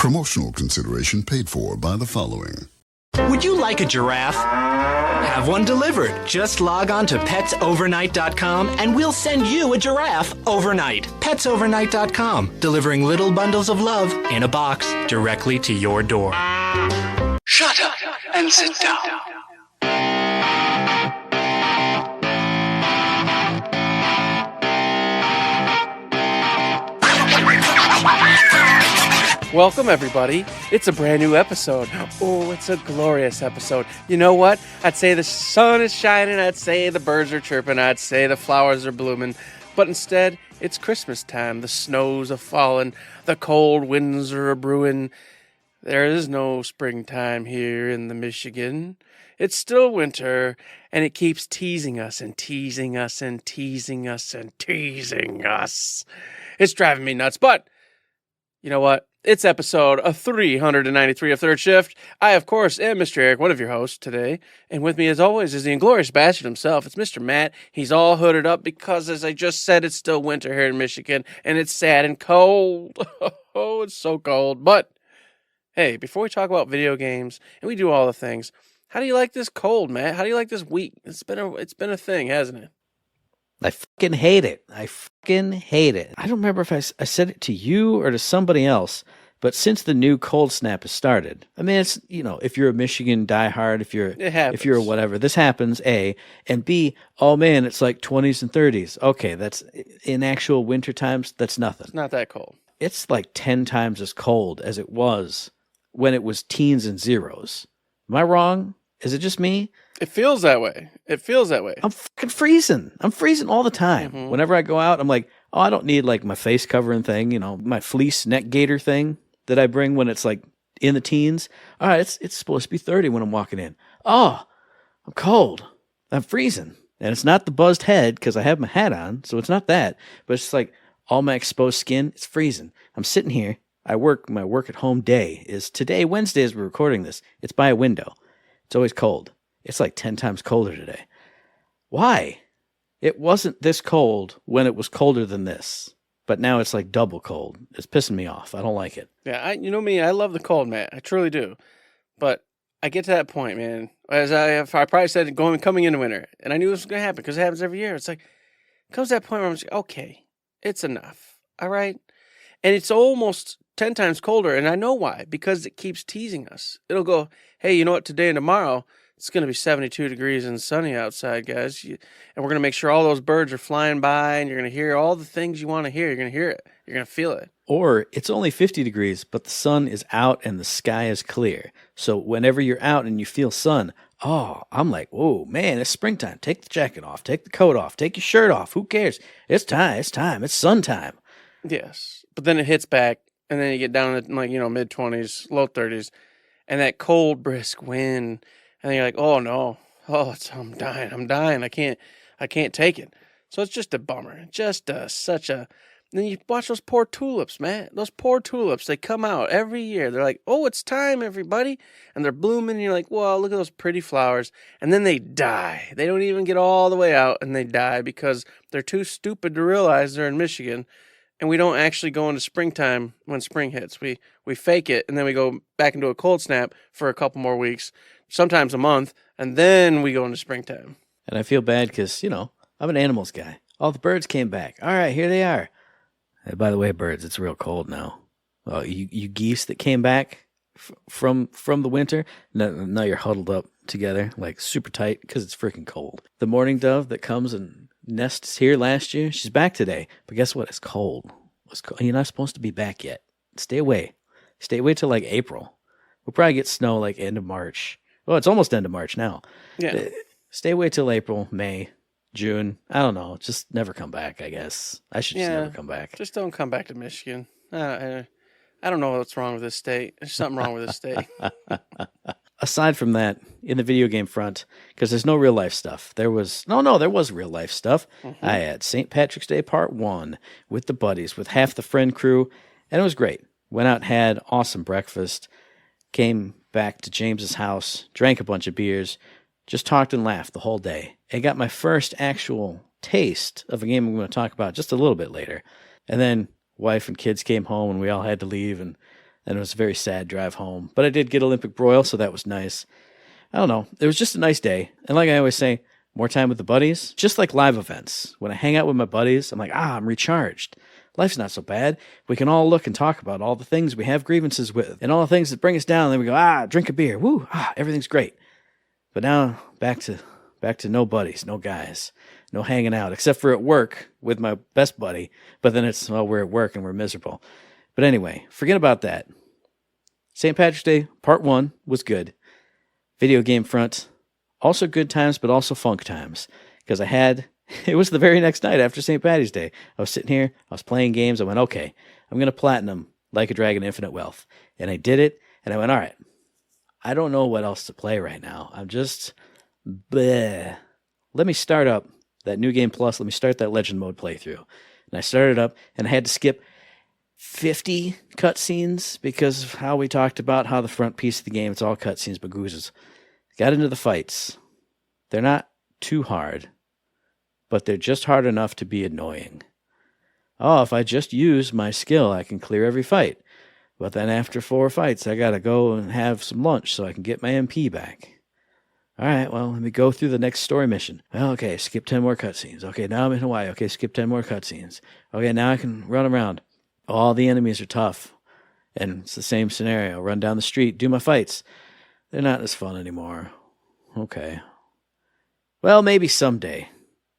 Promotional consideration paid for by the following. Would you like a giraffe? Have one delivered. Just log on to petsovernight.com and we'll send you a giraffe overnight. Petsovernight.com, delivering little bundles of love in a box directly to your door. Shut up and sit down. Welcome, everybody. It's a brand new episode. Oh, it's a glorious episode. You know what? I'd say the sun is shining. I'd say the birds are chirping. I'd say the flowers are blooming. But instead, it's Christmas time. The snows are falling. The cold winds are a-brewing. There is no springtime here in the Michigan. It's still winter, and it keeps teasing us and teasing us and teasing us and teasing us. It's driving me nuts, but you know what? It's episode 393 of Third Shift. I, of course, am Mr. Eric, one of your hosts today. And with me, as always, is the inglorious bastard himself. It's Mr. Matt. He's all hooded up because, as I just said, it's still winter here in Michigan. And it's sad and cold. Oh, it's so cold. But, hey, before we talk about video games, and we do all the things, how do you like this cold, Matt? How do you like this week? It's been a thing, hasn't it? I fucking hate it. I don't remember if I said it to you or to somebody else, but since the new cold snap has started, I mean, it's, you know, if you're a Michigan diehard, if you're a whatever, this happens, A, and B, oh man, it's like 20s and 30s. Okay, that's, in actual winter times, that's nothing. It's not that cold. It's like 10 times as cold as it was when it was teens and zeros. Am I wrong? Is it just me? It feels that way. I'm fucking freezing. I'm freezing all the time. Mm-hmm. Whenever I go out, I'm like, oh, I don't need like my face covering thing, you know, my fleece neck gaiter thing that I bring when it's like in the teens. All right, it's supposed to be 30 when I'm walking in. Oh, I'm cold. I'm freezing. And it's not the buzzed head because I have my hat on, so it's not that. But it's like all my exposed skin, it's freezing. I'm sitting here. My work at home day is today, Wednesday, as we're recording this. It's by a window. It's always cold. It's like 10 times colder today. Why? It wasn't this cold when it was colder than this. But now it's like double cold. It's pissing me off. I don't like it. Yeah, you know me, I love the cold, Matt. I truly do. But I get to that point, man. As I probably said, coming into winter. And I knew this was going to happen because it happens every year. It's like, it comes to that point where I'm just, okay, it's enough. All right? And it's almost 10 times colder. And I know why. Because it keeps teasing us. It'll go, hey, you know what? Today and tomorrow, it's going to be 72 degrees and sunny outside, guys. And we're going to make sure all those birds are flying by, and you're going to hear all the things you want to hear. You're going to hear it. You're going to feel it. Or it's only 50 degrees, but the sun is out and the sky is clear. So whenever you're out and you feel sun, oh, I'm like, whoa, man, it's springtime. Take the jacket off. Take the coat off. Take your shirt off. Who cares? It's time. It's sun time. Yes. But then it hits back, and then you get down to like, mid-20s, low 30s, and that cold, brisk wind. And then you're like, oh no, I'm dying. I can't take it. So it's just a bummer. Just such a. And then you watch those poor tulips, man. Those poor tulips. They come out every year. They're like, oh, it's time, everybody, and they're blooming. And you're like, well, look at those pretty flowers. And then they die. They don't even get all the way out, and they die because they're too stupid to realize they're in Michigan. And we don't actually go into springtime when spring hits. We fake it, and then we go back into a cold snap for a couple more weeks. Sometimes a month, and then we go into springtime. And I feel bad because, I'm an animals guy. All the birds came back. All right, here they are. Hey, by the way, birds, it's real cold now. Oh, you geese that came back from the winter, now you're huddled up together, like super tight because it's freaking cold. The mourning dove that comes and nests here last year, she's back today. But guess what? It's cold. You're not supposed to be back yet. Stay away. Stay away till like April. We'll probably get snow like end of March. Well, it's almost end of March now. Yeah. Stay away till April, May, June. I don't know. Just never come back, I guess. I should just never come back. Just don't come back to Michigan. I don't know what's wrong with this state. There's something wrong with this state. Aside from that, in the video game front, because there's no real life stuff. There was real life stuff. Mm-hmm. I had St. Patrick's Day Part 1 with the buddies, with half the friend crew, and it was great. Went out, had awesome breakfast, came back to James's house, drank a bunch of beers, just talked and laughed the whole day. I got my first actual taste of a game I'm going to talk about just a little bit later. And then wife and kids came home and we all had to leave, and and it was a very sad drive home. But I did get Olympic broil, so that was nice. I don't know. It was just a nice day. And like I always say, more time with the buddies, just like live events. When I hang out with my buddies, I'm like, I'm recharged. Life's not so bad. We can all look and talk about all the things we have grievances with and all the things that bring us down. And then we go, drink a beer. Woo, everything's great. But now back to no buddies, no guys, no hanging out, except for at work with my best buddy. But then it's, we're at work and we're miserable. But anyway, forget about that. St. Patrick's Day, part 1 was good. Video game front, also good times, but also funk times. Because it was the very next night after St. Patty's Day. I was sitting here, I was playing games. I went, okay, I'm going to platinum Like a Dragon Infinite Wealth. And I did it, and I went, all right, I don't know what else to play right now. I'm just, bleh. Let me start up that New Game Plus. Let me start that Legend Mode playthrough. And I started up, and I had to skip 50 cutscenes because of how we talked about how the front piece of the game, it's all cutscenes, but goozes. Got into the fights. They're not too hard, but they're just hard enough to be annoying. If I just use my skill, I can clear every fight. But then after 4 fights, I gotta go and have some lunch so I can get my MP back. All right, well, let me go through the next story mission. Well, okay, skip 10 more cutscenes. Okay, now I'm in Hawaii. Okay, skip 10 more cutscenes. Okay, now I can run around. All the enemies are tough. And it's the same scenario. Run down the street, do my fights. They're not as fun anymore. Okay. Well, maybe someday.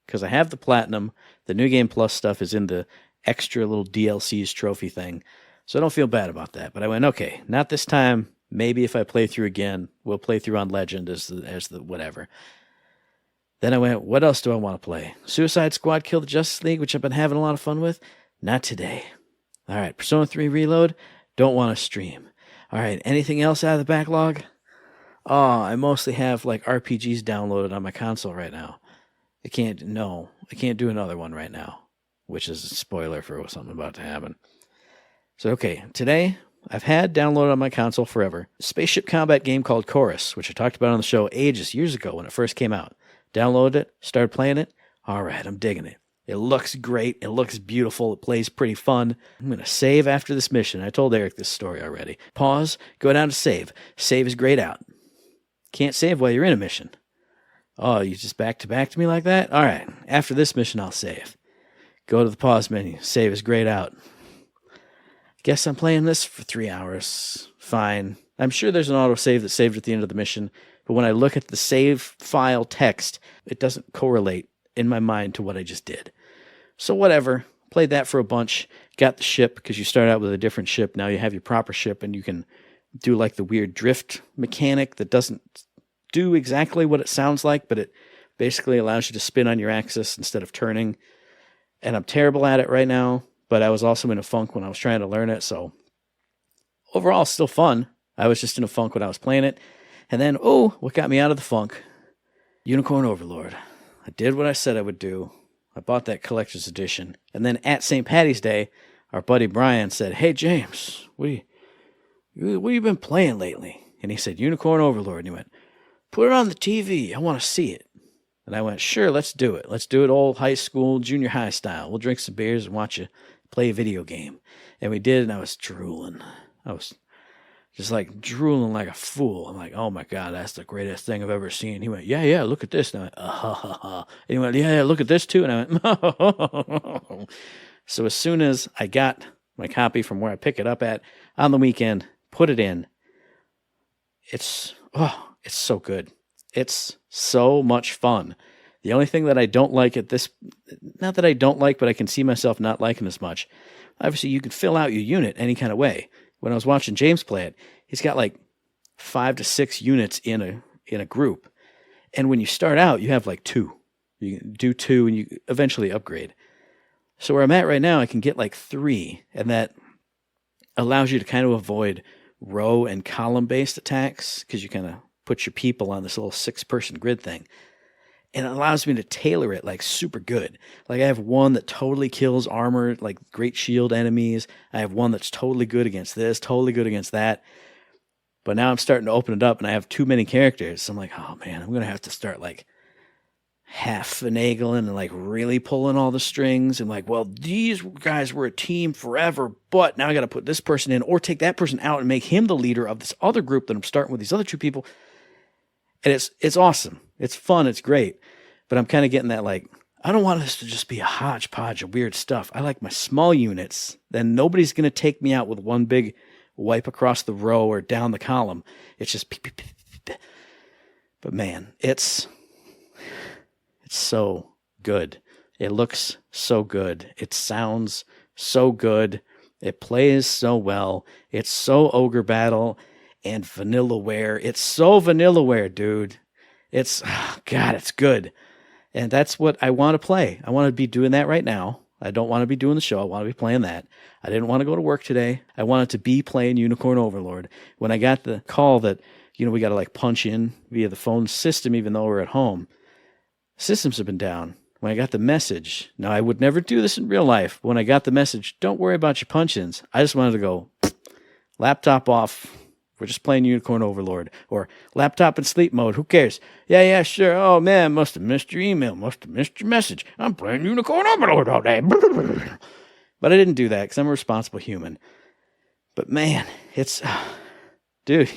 Because I have the platinum. The New Game Plus stuff is in the extra little DLCs trophy thing. So I don't feel bad about that. But I went, okay, not this time. Maybe if I play through again, we'll play through on Legend as the whatever. Then I went, what else do I want to play? Suicide Squad Kill the Justice League, which I've been having a lot of fun with? Not today. All right, Persona 3 Reload, don't want to stream. All right, anything else out of the backlog? I mostly have like RPGs downloaded on my console right now. I can't do another one right now, which is a spoiler for something about to happen. So, okay, today I've had downloaded on my console forever a spaceship combat game called Chorus, which I talked about on the show years ago when it first came out. Downloaded it, started playing it. All right, I'm digging it. It looks great. It looks beautiful. It plays pretty fun. I'm going to save after this mission. I told Eric this story already. Pause, go down to save. Save is grayed out. Can't save while you're in a mission. Oh, you just back to me like that? All right, after this mission, I'll save. Go to the pause menu. Save is grayed out. Guess I'm playing this for 3 hours. Fine. I'm sure there's an autosave that saved at the end of the mission, but when I look at the save file text, it doesn't correlate in my mind to what I just did. So whatever. Played that for a bunch. Got the ship, because you start out with a different ship. Now you have your proper ship, and you can do like the weird drift mechanic that doesn't do exactly what it sounds like, but it basically allows you to spin on your axis instead of turning. And I'm terrible at it right now, but I was also in a funk when I was trying to learn it, so overall, still fun. I was just in a funk when I was playing it. And then, what got me out of the funk? Unicorn Overlord. I did what I said I would do. I bought that collector's edition. And then at St. Patty's Day, our buddy Brian said, hey, James, what you been playing lately? And he said, Unicorn Overlord. And he went, put it on the TV. I want to see it. And I went, sure, let's do it. Let's do it old high school, junior high style. We'll drink some beers and watch you play a video game. And we did, and I was drooling. I was just like drooling like a fool. I'm like, oh my God, that's the greatest thing I've ever seen. He went, yeah, look at this. And I went, ha, ha, ha. And he went, yeah, look at this too. And I went, So as soon as I got my copy from where I pick it up at on the weekend, put it in, it's so good. It's so much fun. The only thing that I don't like not that I don't like, but I can see myself not liking as much. Obviously, you can fill out your unit any kind of way. When I was watching James play it, he's got like 5 to 6 units in a group. And when you start out, you have like 2. You do 2 and you eventually upgrade. So where I'm at right now, I can get like 3. And that allows you to kind of avoid row and column-based attacks because you kind of put your people on this little 6-person grid thing. And it allows me to tailor it like super good. Like I have one that totally kills armor, like great shield enemies. I have one that's totally good against this, totally good against that. But now I'm starting to open it up and I have too many characters. So I'm like, oh man, I'm going to have to start like half finagling and like really pulling all the strings and like, well, these guys were a team forever, but now I got to put this person in or take that person out and make him the leader of this other group that I'm starting with these other 2 people. And it's awesome. It's fun. It's great. But I'm kind of getting that like, I don't want this to just be a hodgepodge of weird stuff. I like my small units. Then nobody's going to take me out with one big wipe across the row or down the column. It's just beep, beep, beep, beep, beep. But man, it's so good. It looks so good. It sounds so good. It plays so well. It's so Ogre Battle and Vanillaware. It's so Vanillaware, dude. It's, God, it's good. And that's what I want to play. I want to be doing that right now. I don't want to be doing the show. I want to be playing that. I didn't want to go to work today. I wanted to be playing Unicorn Overlord. When I got the call that, we got to like punch in via the phone system even though we're at home, systems have been down. When I got the message, now I would never do this in real life. When I got the message, don't worry about your punch-ins. I just wanted to go, laptop off. We're just playing Unicorn Overlord. Or laptop in sleep mode. Who cares? Yeah, sure. Oh, man, must have missed your email. Must have missed your message. I'm playing Unicorn Overlord all day. But I didn't do that because I'm a responsible human. But, man, it's... dude,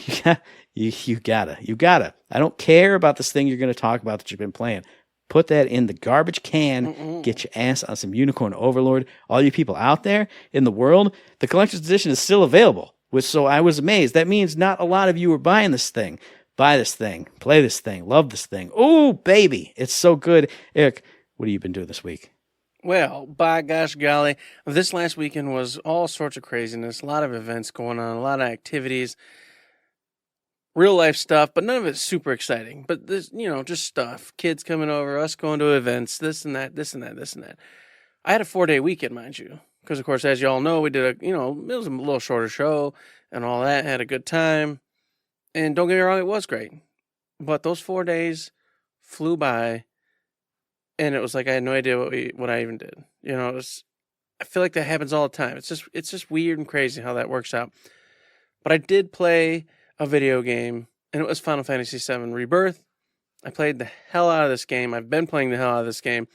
you gotta. I don't care about this thing you're going to talk about that you've been playing. Put that in the garbage can. Get your ass on some Unicorn Overlord. All you people out there in the world, the collector's edition is still available. So I was amazed. That means not a lot of you are buying this thing. Buy this thing. Play this thing. Love this thing. Oh, baby. It's so good. Eric, what have you been doing this week? Well, by gosh golly, this last weekend was all sorts of craziness. A lot of events going on. A lot of activities. Real life stuff, but none of it's super exciting. But this, just stuff. Kids coming over, us going to events, this and that, this and that, this and that. I had a 4-day weekend, mind you. Because, of course, as you all know, we did it was a little shorter show and all that. Had a good time. And don't get me wrong, it was great. But those 4 days flew by, and it was like I had no idea what I even did. I feel like that happens all the time. It's just weird and crazy how that works out. But I did play a video game, and it was Final Fantasy VII Rebirth. I played the hell out of this game. I've been playing the hell out of this game.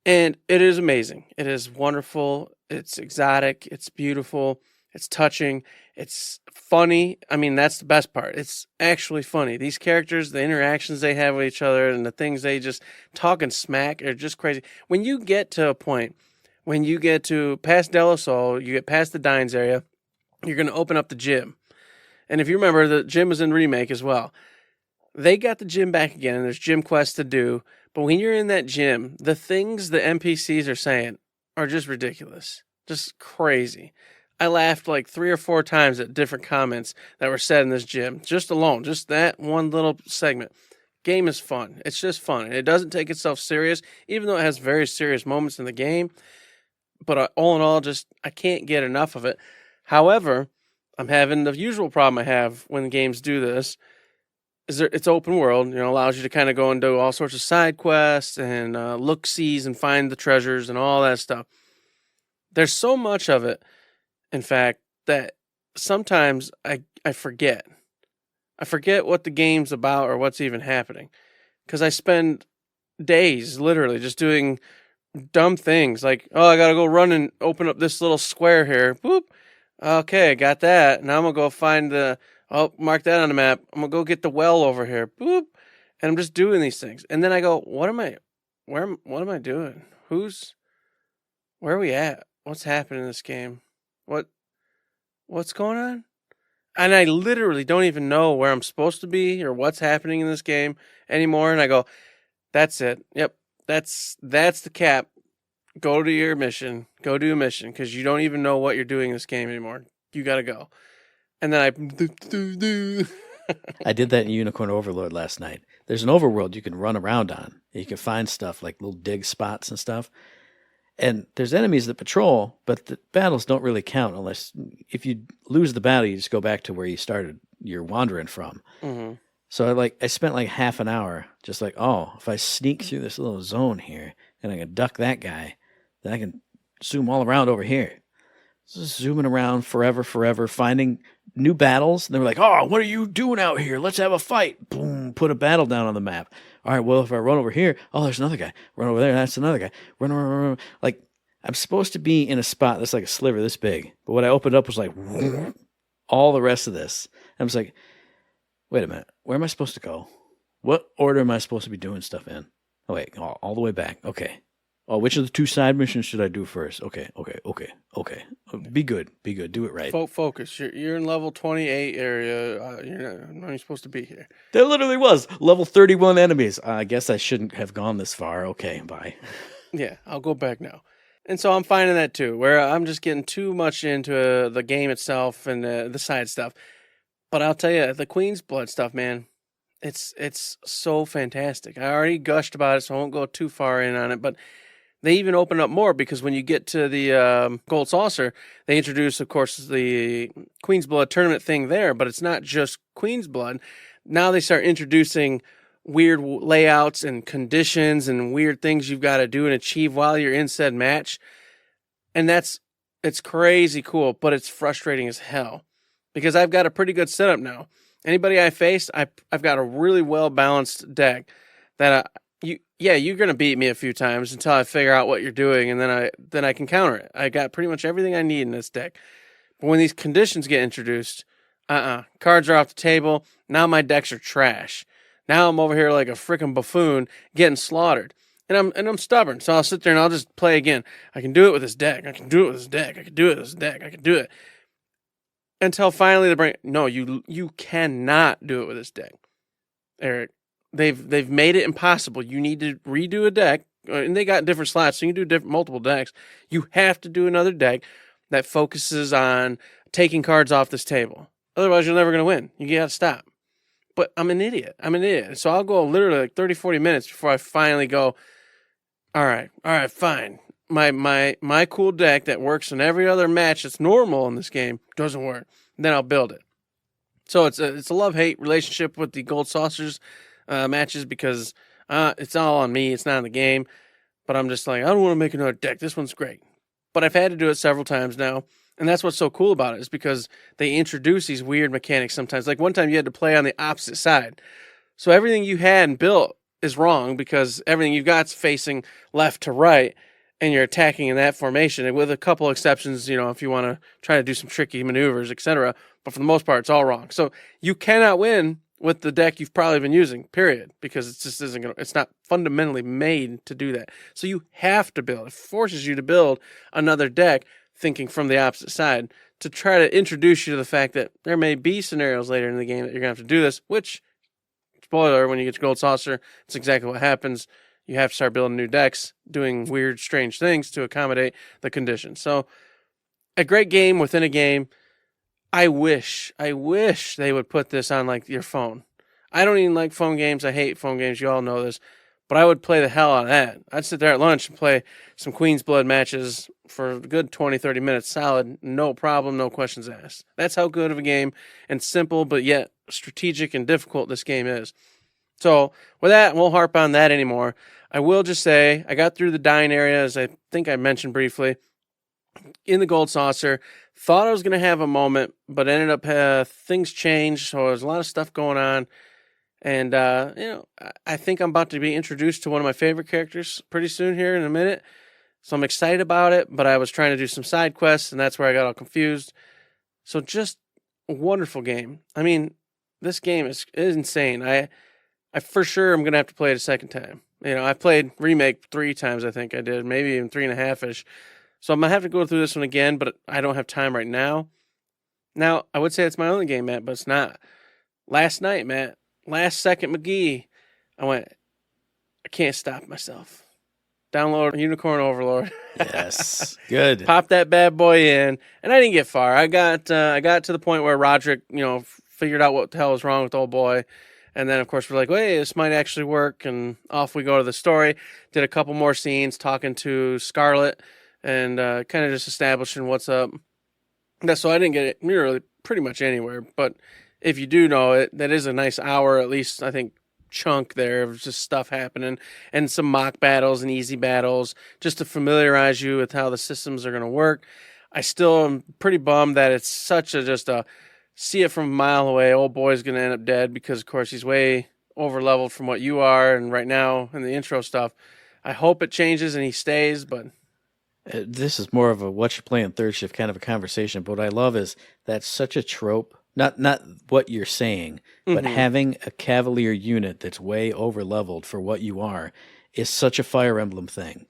And it is amazing. It is wonderful. It's exotic. It's beautiful. It's touching. It's funny. I mean, that's the best part. It's actually funny. These characters, the interactions they have with each other and the things they just talk and smack are just crazy. When you get to a point, when you get to past Del Sol, you get past the Dines area, you're going to open up the gym. And if you remember, the gym was in Remake as well. They got the gym back again, and there's gym quests to do. But when you're in that gym, the things the NPCs are saying are just ridiculous. Just crazy. I laughed like 3 or 4 times at different comments that were said in this gym. Just that one little segment. Game is fun. It's just fun. And it doesn't take itself serious, even though it has very serious moments in the game. But all in all, I can't get enough of it. However, I'm having the usual problem I have when games do this. It's open world, allows you to kind of go and do all sorts of side quests and look-sees and find the treasures and all that stuff. There's so much of it, in fact, that sometimes I forget. I forget what the game's about or what's even happening. Because I spend days literally just doing dumb things like, I got to go run and open up this little square here. Boop. Okay, I got that. Now I'm going to go find mark that on the map. I'm going to go get the well over here. Boop. And I'm just doing these things. And then I go, what am I doing? Where are we at? What's happening in this game? What's going on? And I literally don't even know where I'm supposed to be or what's happening in this game anymore. And I go, that's it. Yep. That's the cap. Go to your mission. Go do a mission because you don't even know what you're doing in this game anymore. You got to go. And then I did that in Unicorn Overlord last night. There's an overworld you can run around on. You can find stuff like little dig spots and stuff. And there's enemies that patrol, but the battles don't really count unless if you lose the battle, you just go back to where you started. You're wandering from. Mm-hmm. So I spent like half an hour just like, if I sneak through this little zone here and I can duck that guy, then I can zoom all around over here. Just zooming around forever, finding new battles. And they were like, what are you doing out here? Let's have a fight. Boom. put a battle down on the map. All right, well, if I run over here, oh, there's another guy. Run over there, that's another guy. Run. Like, I'm supposed to be in a spot that's like a sliver this big. But what I opened up was like all the rest of this. And I was like, wait a minute, where am I supposed to go? What order am I supposed to be doing stuff in? Oh, wait, all the way back. Okay. Oh, which of the 2 side missions should I do first? Okay. Be good. Do it right. Focus. You're in level 28 area. You're not even supposed to be here. There literally was level 31 enemies. I guess I shouldn't have gone this far. Okay, bye. Yeah, I'll go back now. And so I'm finding that too, where I'm just getting too much into the game itself and the side stuff. But I'll tell you, the Queen's Blood stuff, man, it's so fantastic. I already gushed about it, so I won't go too far in on it. But they even open up more because when you get to the Gold Saucer, they introduce, of course, the Queen's Blood tournament thing there. But it's not just Queen's Blood. Now they start introducing weird layouts and conditions and weird things you've got to do and achieve while you're in said match. And it's crazy cool, but it's frustrating as hell because I've got a pretty good setup now. Anybody I face, I've got a really well-balanced deck that you're going to beat me a few times until I figure out what you're doing, and then I can counter it. I got pretty much everything I need in this deck. But when these conditions get introduced, cards are off the table. Now my decks are trash. Now I'm over here like a freaking buffoon getting slaughtered. And I'm stubborn, so I'll sit there and I'll just play again. I can do it with this deck. I can do it with this deck. I can do it with this deck. I can do it. Until finally they bring, no, you cannot do it with this deck, Eric. They've made it impossible. You need to redo a deck, and they got different slots, so you can do multiple decks. You have to do another deck that focuses on taking cards off this table. Otherwise, you're never going to win. You got to stop. But I'm an idiot. So I'll go literally like 30, 40 minutes before I finally go, all right, fine. My cool deck that works in every other match that's normal in this game doesn't work. Then I'll build it. So it's a love-hate relationship with the Gold Saucers matches because it's all on me. It's not in the game. But I'm just like, I don't want to make another deck. This one's great. But I've had to do it several times now. And that's what's so cool about it is because they introduce these weird mechanics sometimes. Like one time you had to play on the opposite side. So everything you had and built is wrong because everything you've got's facing left to right and you're attacking in that formation. And with a couple exceptions, if you want to try to do some tricky maneuvers, etc. But for the most part, it's all wrong. So you cannot win with the deck you've probably been using, period, because it just isn't it's not fundamentally made to do that. So you have to build. It forces you to build another deck thinking from the opposite side to try to introduce you to the fact that there may be scenarios later in the game that you're going to have to do this, which, spoiler, when you get to Gold Saucer, it's exactly what happens. You have to start building new decks, doing weird, strange things to accommodate the conditions. So a great game within a game. I wish they would put this on like your phone. I don't even like phone games. I hate phone games. You all know this. But I would play the hell out of that. I'd sit there at lunch and play some Queen's Blood matches for a good 20, 30 minutes solid. No problem, no questions asked. That's how good of a game and simple, but yet strategic and difficult this game is. So with that, I won't harp on that anymore. I will just say I got through the dying area, as I think I mentioned briefly, in the Gold Saucer. Thought I was going to have a moment, but ended up things changed, so there's a lot of stuff going on. And, I think I'm about to be introduced to one of my favorite characters pretty soon here in a minute. So I'm excited about it, but I was trying to do some side quests, and that's where I got all confused. So just a wonderful game. I mean, this game is insane. I for sure am going to have to play it a second time. I played Remake 3 times, I think I did, maybe even 3.5-ish. So I'm going to have to go through this one again, but I don't have time right now. Now, I would say it's my only game, Matt, but it's not. Last night, Matt, last second McGee, I went, I can't stop myself. Download Unicorn Overlord. Yes. Good. Pop that bad boy in. And I didn't get far. I got to the point where Roderick, figured out what the hell was wrong with old boy. And then, of course, we're like, hey, this might actually work. And off we go to the story. Did a couple more scenes talking to Scarlet and kind of just establishing what's up. So I didn't get it really pretty much anywhere. But if you do know it, that is a nice hour, at least, I think, chunk there of just stuff happening and some mock battles and easy battles just to familiarize you with how the systems are going to work. I still am pretty bummed that it's such a see it from a mile away. Old boy's going to end up dead because, of course, he's way over leveled from what you are, and right now in the intro stuff. I hope it changes and he stays, but This is more of a what you're playing third shift kind of a conversation. But what I love is that's such a trope. Not what you're saying, but having a Cavalier unit that's way over leveled for what you are is such a Fire Emblem thing.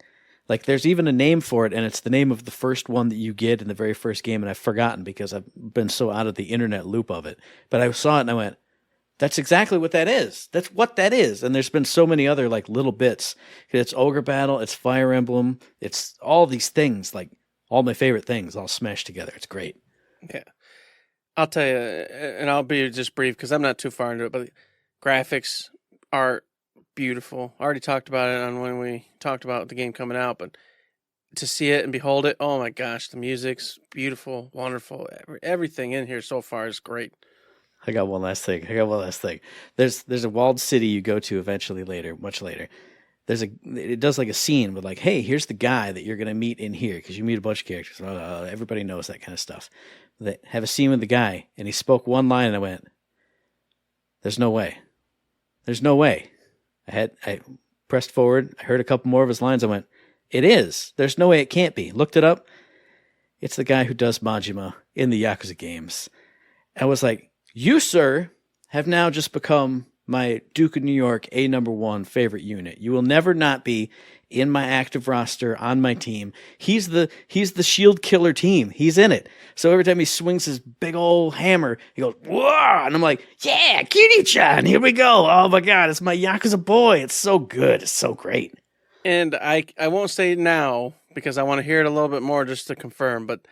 Like there's even a name for it, and it's the name of the first one that you get in the very first game, and I've forgotten because I've been so out of the internet loop of it. But I saw it and I went, that's exactly what that is. That's what that is. And there's been so many other like little bits. It's Ogre Battle, it's Fire Emblem, it's all these things, like all my favorite things all smashed together. It's great. yeah. I'll tell you, and I'll be just brief because I'm not too far into it, but graphics, art, beautiful. I already talked about it on when we talked about the game coming out, but to see it and behold it, oh my gosh, the music's beautiful, wonderful. Everything in here so far is great. I got one last thing. There's a walled city you go to eventually later, much later. It does like a scene with like, hey, here's the guy that you're going to meet in here because you meet a bunch of characters. Everybody knows that kind of stuff. They have a scene with the guy, and he spoke one line, and I went, there's no way. There's no way. I pressed forward. I heard a couple more of his lines. I went, it is. There's no way it can't be. Looked it up. It's the guy who does Majima in the Yakuza games. I was like, you, sir, have now just become my Duke of New York #1 favorite unit. You will never not be in my active roster on my team. He's the shield killer team. He's in it. So every time he swings his big old hammer, he goes, whoa! And I'm like, yeah, Kitty-chan, here we go. Oh my God, it's my Yakuza boy. It's so good. It's so great. And I won't say now because I want to hear it a little bit more just to confirm, but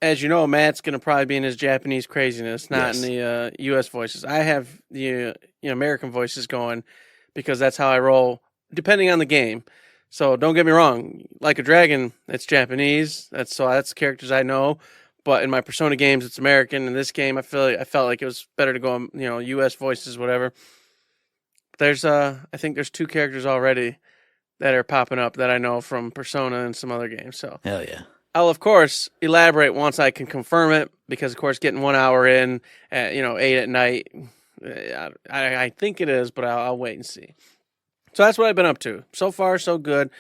as you know, Matt's going to probably be in his Japanese craziness, not in the U.S. voices. I have the American voices going because that's how I roll, depending on the game. So don't get me wrong. Like a Dragon, it's Japanese. That's characters I know. But in my Persona games, it's American. In this game, I felt like it was better to go, U.S. voices, whatever. I think there's 2 characters already that are popping up that I know from Persona and some other games. So Hell yeah. I'll, of course, elaborate once I can confirm it because, of course, getting 1 hour in at, 8 at night, I think it is, but I'll wait and see. So that's what I've been up to. So far, so good.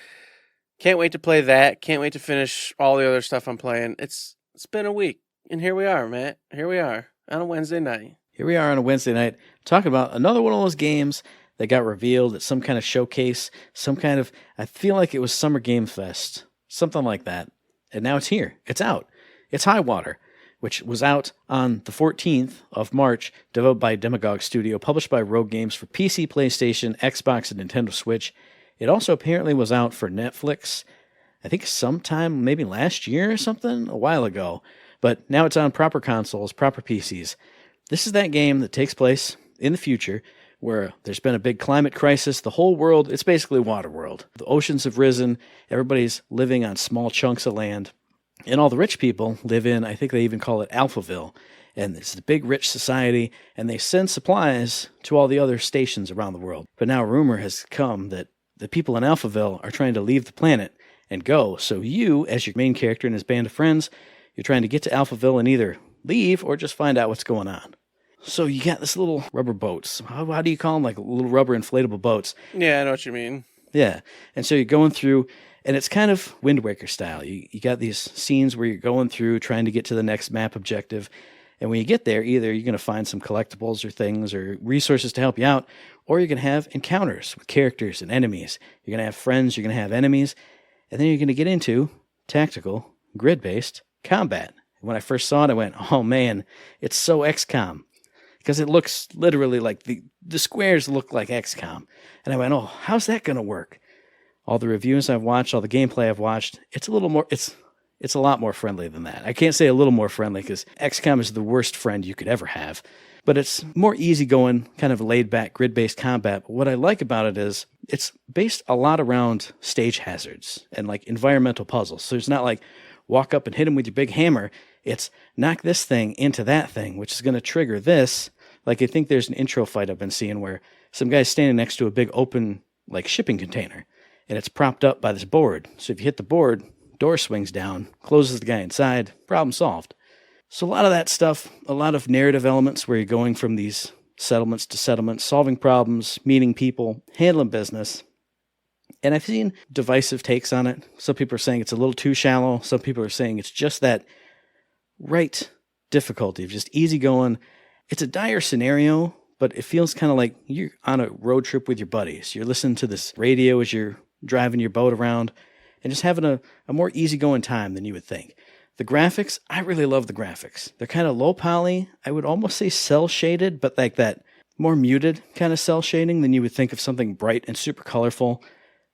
Can't wait to play that. Can't wait to finish all the other stuff I'm playing. It's been a week, and here we are, Matt. Here we are on a Wednesday night. Here we are on a Wednesday night talking about another one of those games that got revealed at some kind of showcase, I feel like it was Summer Game Fest, something like that. And now it's here. It's out. It's Highwater, which was out on the 14th of March, developed by Demagogue Studio, published by Rogue Games for PC, PlayStation, Xbox, and Nintendo Switch. It also apparently was out for Netflix, I think sometime maybe last year or something, a while ago. But now it's on proper consoles, proper PCs. This is that game that takes place in the future where there's been a big climate crisis. The whole world, it's basically Waterworld. The oceans have risen. Everybody's living on small chunks of land. And all the rich people live in, I think they even call it Alphaville. And it's a big rich society, and they send supplies to all the other stations around the world. But now rumor has come that the people in Alphaville are trying to leave the planet and go. So you, as your main character and his band of friends, you're trying to get to Alphaville and either leave or just find out what's going on. So you got this little rubber boats. How do you call them? Like little rubber inflatable boats. Yeah, I know what you mean. Yeah. And so you're going through, and it's kind of Wind Waker style. You got these scenes where you're going through trying to get to the next map objective. And when you get there, either you're going to find some collectibles or things or resources to help you out, or you're going to have encounters with characters and enemies. You're going to have friends, you're going to have enemies, and then you're going to get into tactical, grid-based combat. When I first saw it, I went, oh man, it's so XCOM. Because it looks literally like the squares look like XCOM. And I went, oh, how's that going to work? All the reviews I've watched, all the gameplay I've watched, it's a little more, it's a lot more friendly than that. I can't say a little more friendly because XCOM is the worst friend you could ever have. But it's more easygoing, kind of laid-back, grid-based combat. But what I like about it is it's based a lot around stage hazards and like environmental puzzles. So it's not like walk up and hit him with your big hammer. It's knock this thing into that thing, which is going to trigger this. Like I think there's an intro fight I've been seeing where some guy's standing next to a big open like shipping container, and it's propped up by this board. So if you hit the board, door swings down, closes the guy inside, problem solved. So a lot of that stuff, a lot of narrative elements where you're going from these settlements to settlements, solving problems, meeting people, handling business. And I've seen divisive takes on it. Some people are saying it's a little too shallow. Some people are saying it's just that right difficulty of just easy going. It's a dire scenario, but it feels kind of like you're on a road trip with your buddies. You're listening to this radio as you're driving your boat around and just having a more easygoing time than you would think. The graphics, I really love the graphics. They're kind of low poly. I would almost say cell shaded, but like that more muted kind of cell shading than you would think of something bright and super colorful.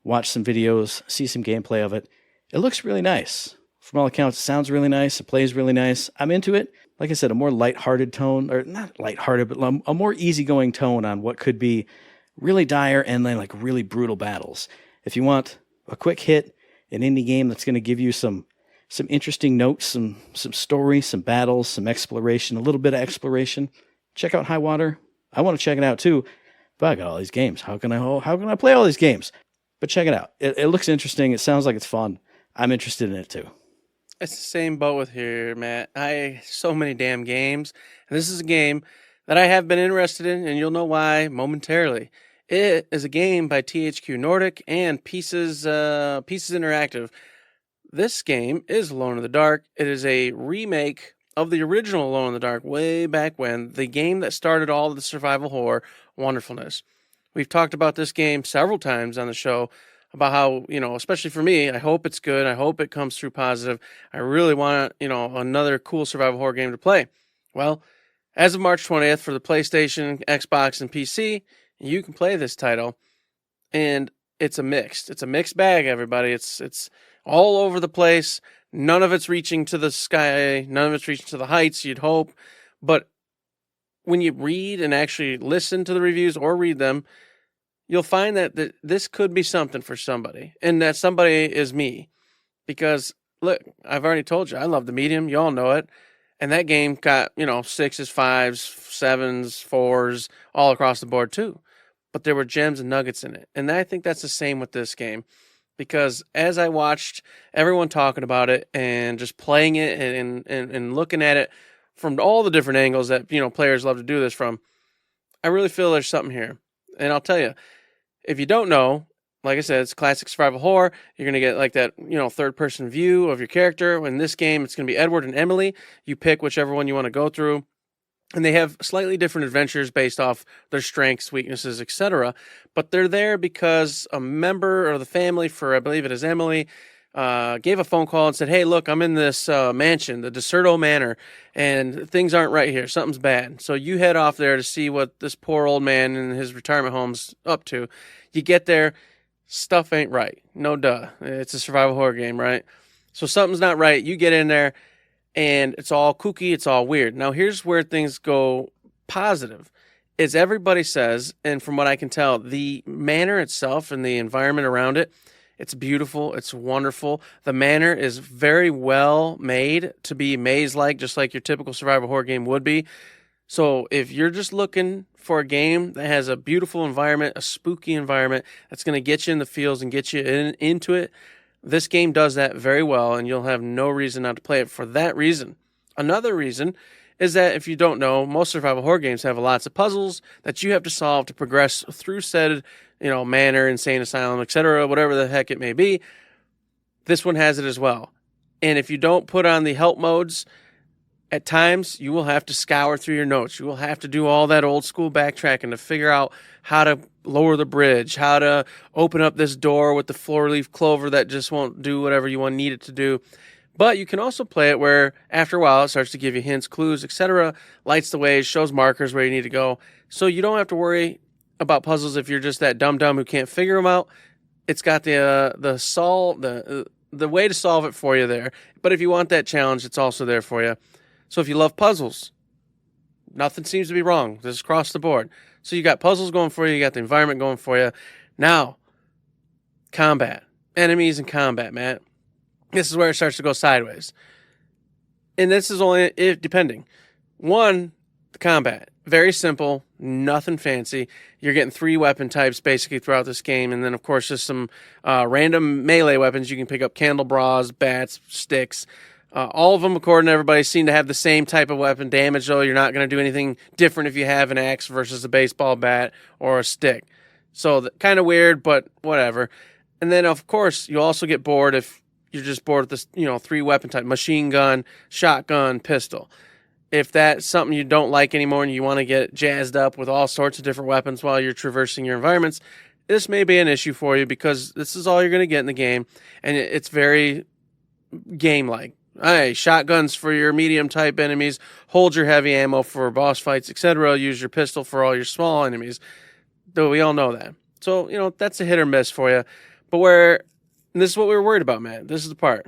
Watch some videos, see some gameplay of it. It looks really nice. From all accounts, it sounds really nice. It plays really nice. I'm into it. Like I said, a more lighthearted tone, or not lighthearted, but a more easygoing tone on what could be really dire and then like really brutal battles. If you want a quick hit, an indie game that's going to give you some interesting notes, some story, some battles, some exploration, a little bit of exploration, check out Highwater. I want to check it out too, but I got all these games. How can I play all these games? But check it out. It looks interesting. It sounds like it's fun. I'm interested in it too. It's the same boat with here, Matt. So many damn games. And this is a game that I have been interested in, and you'll know why momentarily. It is a game by THQ Nordic and Pieces Interactive. This game is Alone in the Dark. It is a remake of the original Alone in the Dark way back when, the game that started all of the survival horror wonderfulness. We've talked about this game several times on the show about how, especially for me, I hope it's good. I hope it comes through positive. I really want, another cool survival horror game to play. Well, as of March 20th for the PlayStation, Xbox, and PC, you can play this title, and it's a mixed bag, everybody. It's all over the place. None of it's reaching to the sky. None of it's reaching to the heights you'd hope. But when you read and actually listen to the reviews or read them, you'll find that this could be something for somebody. And that somebody is me. Because, look, I've already told you, I love the medium. You all know it. And that game got, 6s, 5s, 7s, 4s, all across the board too. But there were gems and nuggets in it. And I think that's the same with this game. Because as I watched everyone talking about it and just playing it and looking at it from all the different angles that, players love to do this from, I really feel there's something here. And I'll tell you, if you don't know, like I said, it's classic survival horror. You're going to get like that, third-person view of your character. In this game, it's going to be Edward and Emily. You pick whichever one you want to go through. And they have slightly different adventures based off their strengths, weaknesses, etc. But they're there because a member of the family, for I believe it is Emily, gave a phone call and said, "Hey, look, I'm in this mansion, the Deserto Manor, and things aren't right here. Something's bad." So you head off there to see what this poor old man in his retirement home's up to. You get there, stuff ain't right. No duh. It's a survival horror game, right? So something's not right. You get in there, and it's all kooky, it's all weird. Now, here's where things go positive. Is everybody says, and from what I can tell, the manor itself and the environment around it, it's beautiful, it's wonderful. The manor is very well made to be maze-like, just like your typical survival horror game would be. So if you're just looking for a game that has a beautiful environment, a spooky environment, that's going to get you in the feels and get you into it, this game does that very well, and you'll have no reason not to play it for that reason. Another reason is that if you don't know, most survival horror games have lots of puzzles that you have to solve to progress through said, manor, insane asylum, etc., whatever the heck it may be. This one has it as well. And if you don't put on the help modes, at times you will have to scour through your notes. You will have to do all that old school backtracking to figure out how to lower the bridge, how to open up this door with the floor-leaf clover that just won't do whatever you need it to do. But you can also play it where, after a while, it starts to give you hints, clues, etc., lights the way, shows markers where you need to go. So you don't have to worry about puzzles if you're just that dumb who can't figure them out. It's got the way to solve it for you there. But if you want that challenge, it's also there for you. So if you love puzzles, nothing seems to be wrong. This is across the board. So you got puzzles going for you. You got the environment going for you. Now, combat. Enemies and combat, Matt. This is where it starts to go sideways. And this is only depending. One, the combat. Very simple. Nothing fancy. You're getting 3 weapon types basically throughout this game. And then, of course, just some random melee weapons. You can pick up candelabras, bats, sticks. All of them, according to everybody, seem to have the same type of weapon damage, though you're not going to do anything different if you have an axe versus a baseball bat or a stick. So kind of weird, but whatever. And then, of course, you also get bored if you're just bored with this, 3-weapon type: machine gun, shotgun, pistol. If that's something you don't like anymore and you want to get jazzed up with all sorts of different weapons while you're traversing your environments, this may be an issue for you because this is all you're going to get in the game, and it's very game-like. Hey, shotguns for your medium-type enemies, hold your heavy ammo for boss fights, etc. Use your pistol for all your small enemies. Though we all know that. So, that's a hit or miss for you. But and this is what we were worried about, Matt. This is the part.